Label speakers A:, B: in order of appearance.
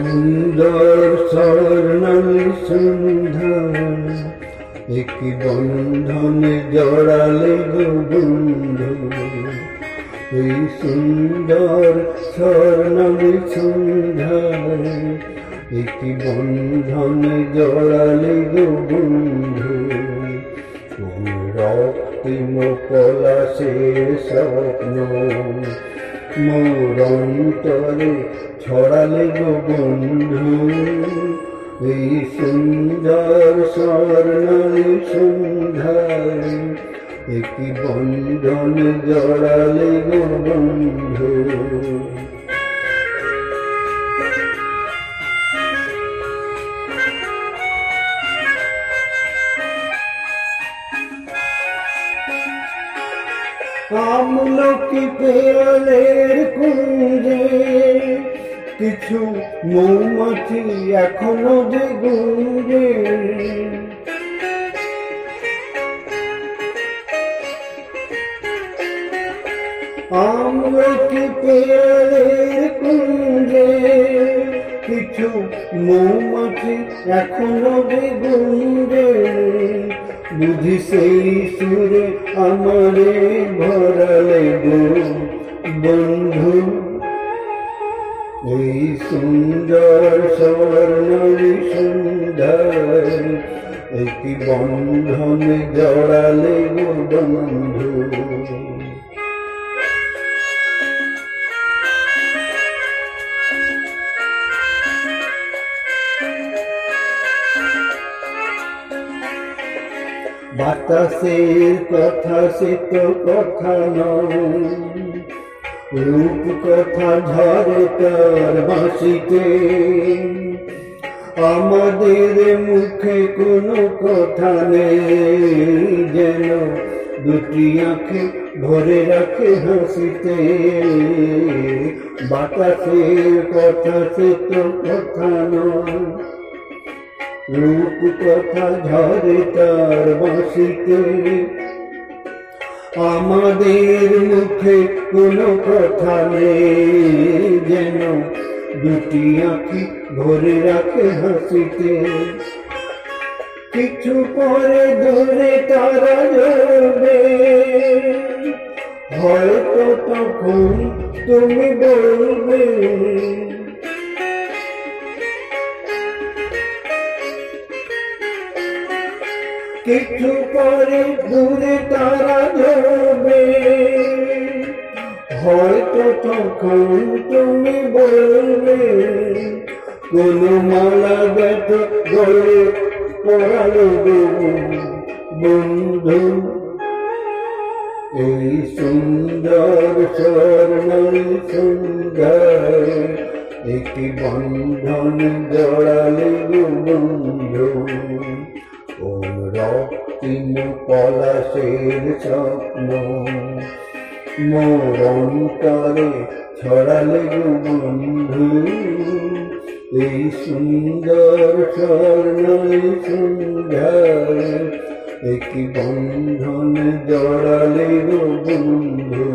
A: সুন্দর স্বর্ণালী সন্ধ্যা একই বন্ধনে জড়ালে গো বন্ধু। এই সুন্দর স্বর্ণালী সন্ধ্যা একই বন্ধনে জড়ালে গো বন্ধু। রক্তিম পলাশের স্বপ্ন মোর অন্তরে ছড়ালে গো বন্ধু। এই সুন্দর স্বর্ণালী সন্ধ্যায় একই বন্ধনে জড়ালে গো বন্ধু। আমলকি পেয়ালের কুঞ্জে কিছু মৌমাছি এখনো যে গুঞ্জে। আমলকি পেয়ালের কুঞ্জে কিছু মৌমাছি এখনো যে গুঞ্জে। বুঝি সেই সুরে আমারে ভরালে গো বন্ধু। এই সুন্দর স্বর্ণালী সন্ধ্যায় একই বন্ধনে জড়ালে গো বন্ধু। বাতাসের কথা সে তো কথা নয়, রূপ কথা ঝরে তার বাঁশিতে। আমাদের মুখে কোনো কথা নেই, যেন দুটি আঁখে ভরে রাখে হাসিতে। বাতাসের কথা সে তো কথা নয়, রূপ কথা ঝরে তার বাঁশিতে। আমাদের মুখে কোনো কথা নেই, যেন দুটি আঁখি ভরে রাখে হাসিতে। কিছু পরে দূরে তারা জ্বলবে, হয়তো তখন তুমি বলবে কিছু পরে দূরে তারা জ্বলবে, হয়তো তখন তুমি বলবে কোনো মালা ব্যথ গলে পড়ালো গো বন্ধু। এই সুন্দর স্বর্ণালী সন্ধ্যায় একটি বন্ধন জড়ালে গো বন্ধু। ও রক্তিম পলাশের স্বপ্ন মোর অন্তরে ছড়ালে গো বন্ধু। এই সুন্দর স্বর্ণালী সন্ধ্যায় একই বন্ধনে জড়ালে গো বন্ধু।